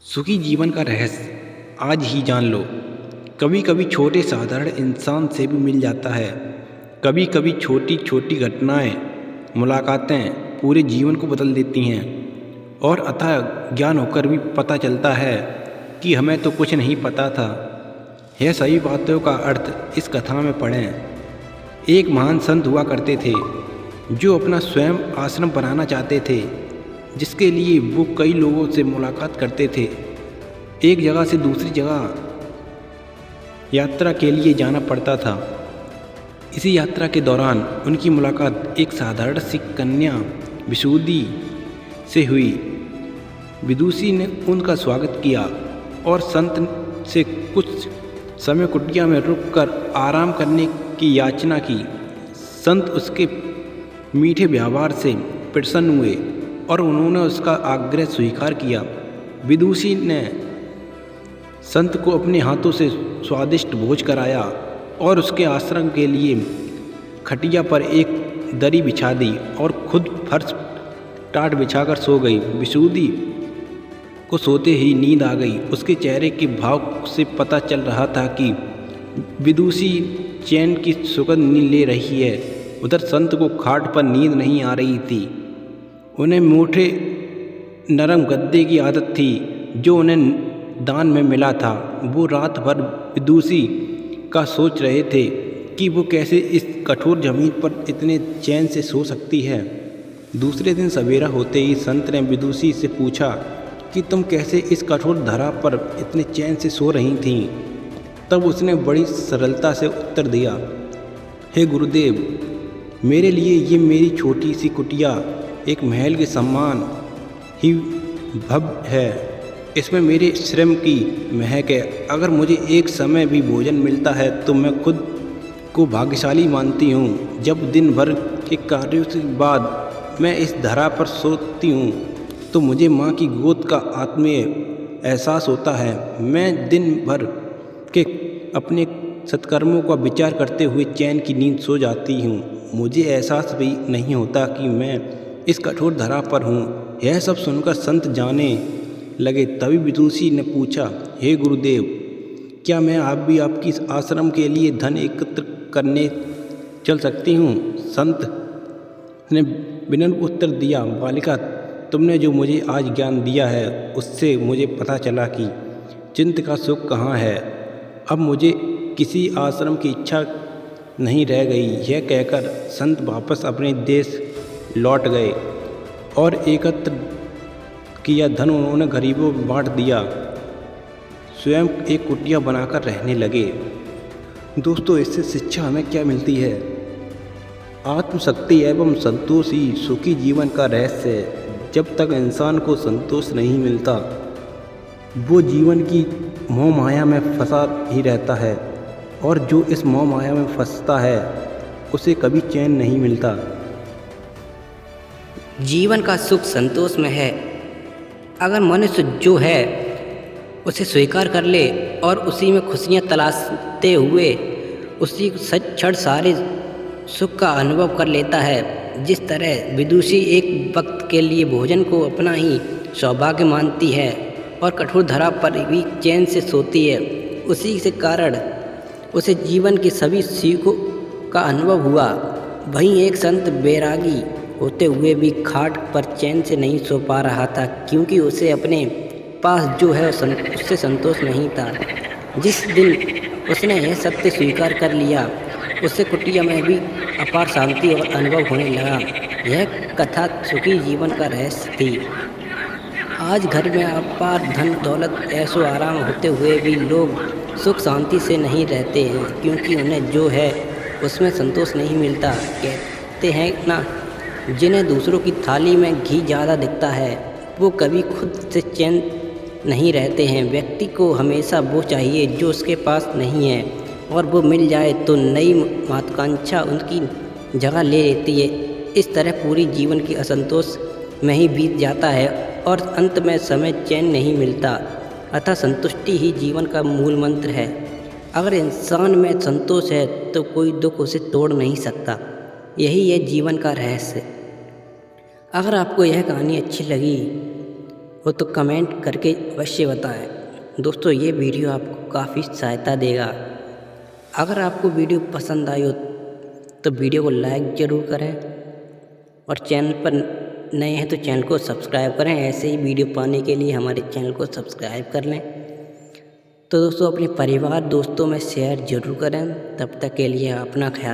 सुखी जीवन का रहस्य आज ही जान लो। कभी कभी छोटे साधारण इंसान से भी मिल जाता है। कभी कभी छोटी छोटी घटनाएं, मुलाकातें पूरे जीवन को बदल देती हैं। और अथाह ज्ञान होकर भी पता चलता है कि हमें तो कुछ नहीं पता था। यह सभी बातों का अर्थ इस कथा में पढ़ें। एक महान संत हुआ करते थे जो अपना स्वयं आश्रम बनाना चाहते थे, जिसके लिए वो कई लोगों से मुलाकात करते थे। एक जगह से दूसरी जगह यात्रा के लिए जाना पड़ता था। इसी यात्रा के दौरान उनकी मुलाकात एक साधारण सी कन्या विदुषी से हुई। विदुषी ने उनका स्वागत किया और संत से कुछ समय कुटिया में रुककर आराम करने की याचना की। संत उसके मीठे व्यवहार से प्रसन्न हुए और उन्होंने उसका आग्रह स्वीकार किया। विदुषी ने संत को अपने हाथों से स्वादिष्ट भोज कराया और उसके आश्रम के लिए खटिया पर एक दरी बिछा दी और खुद फर्श टाट बिछाकर सो गई। विदुषी को सोते ही नींद आ गई। उसके चेहरे के भाव से पता चल रहा था कि विदुषी चैन की सुगंध ले रही है। उधर संत को खाट पर नींद नहीं आ रही थी। उन्हें मोटे नरम गद्दे की आदत थी जो उन्हें दान में मिला था। वो रात भर विदुषी का सोच रहे थे कि वो कैसे इस कठोर जमीन पर इतने चैन से सो सकती है। दूसरे दिन सवेरा होते ही संत ने विदुषी से पूछा कि तुम कैसे इस कठोर धरा पर इतने चैन से सो रही थीं। तब उसने बड़ी सरलता से उत्तर दिया, हे गुरुदेव, मेरे लिए ये मेरी छोटी सी कुटिया एक महल के समान ही भव्य है। इसमें मेरे श्रम की महक है। अगर मुझे एक समय भी भोजन मिलता है तो मैं खुद को भाग्यशाली मानती हूँ। जब दिन भर के कार्यों के बाद मैं इस धरा पर सोती हूँ तो मुझे माँ की गोद का आत्मीय एहसास होता है। मैं दिन भर के अपने सत्कर्मों का विचार करते हुए चैन की नींद सो जाती हूँ। मुझे एहसास भी नहीं होता कि मैं इस कठोर धरा पर हूँ। यह सब सुनकर संत जाने लगे। तभी विदुषी ने पूछा, हे गुरुदेव, क्या मैं आप भी आपकी आश्रम के लिए धन एकत्र करने चल सकती हूँ? संत ने विनम्र उत्तर दिया, बालिका, तुमने जो मुझे आज ज्ञान दिया है उससे मुझे पता चला कि चित्त का सुख कहाँ है। अब मुझे किसी आश्रम की इच्छा नहीं रह गई। यह कहकर संत वापस अपने देश लौट गए और एकत्र किया धन उन्होंने गरीबों में बांट दिया। स्वयं एक कुटिया बनाकर रहने लगे। दोस्तों, इससे शिक्षा हमें क्या मिलती है? आत्मशक्ति एवं संतोष ही सुखी जीवन का रहस्य है। जब तक इंसान को संतोष नहीं मिलता वो जीवन की मोह माया में फंसा ही रहता है, और जो इस मोह माया में फंसता है उसे कभी चैन नहीं मिलता। जीवन का सुख संतोष में है। अगर मनुष्य जो है उसे स्वीकार कर ले और उसी में खुशियाँ तलाशते हुए उसी क्षण सारे सुख का अनुभव कर लेता है। जिस तरह विदुषी एक वक्त के लिए भोजन को अपना ही सौभाग्य मानती है और कठोर धरा पर भी चैन से सोती है, उसी से कारण उसे जीवन की सभी सीखों का अनुभव हुआ। वहीं एक संत बैरागी होते हुए भी खाट पर चैन से नहीं सो पा रहा था, क्योंकि उसे अपने पास जो है उससे संतोष नहीं था। जिस दिन उसने यह सत्य स्वीकार कर लिया, उससे कुटिया में भी अपार शांति और अनुभव होने लगा। यह कथा सुखी जीवन का रहस्य थी। आज घर में अपार धन दौलत ऐशो आराम होते हुए भी लोग सुख शांति से नहीं रहते हैं, क्योंकि उन्हें जो है उसमें संतोष नहीं मिलता। कहते हैं ना, जिन्हें दूसरों की थाली में घी ज़्यादा दिखता है वो कभी खुद से चैन नहीं रहते हैं। व्यक्ति को हमेशा वो चाहिए जो उसके पास नहीं है, और वो मिल जाए तो नई महत्वाकांक्षा उनकी जगह ले लेती है। इस तरह पूरी जीवन की असंतोष में ही बीत जाता है और अंत में समय चैन नहीं मिलता। अतः संतुष्टि ही जीवन का मूल मंत्र है। अगर इंसान में संतोष है तो कोई दुख उसे तोड़ नहीं सकता। यही है जीवन का रहस्य। अगर आपको यह कहानी अच्छी लगी हो तो कमेंट करके अवश्य बताएं। दोस्तों ये वीडियो आपको काफ़ी सहायता देगा। अगर आपको वीडियो पसंद आई हो तो वीडियो को लाइक ज़रूर करें और चैनल पर नए हैं तो चैनल को सब्सक्राइब करें। ऐसे ही वीडियो पाने के लिए हमारे चैनल को सब्सक्राइब कर लें। तो दोस्तों अपने परिवार दोस्तों में शेयर ज़रूर करें। तब तक के लिए अपना ख्याल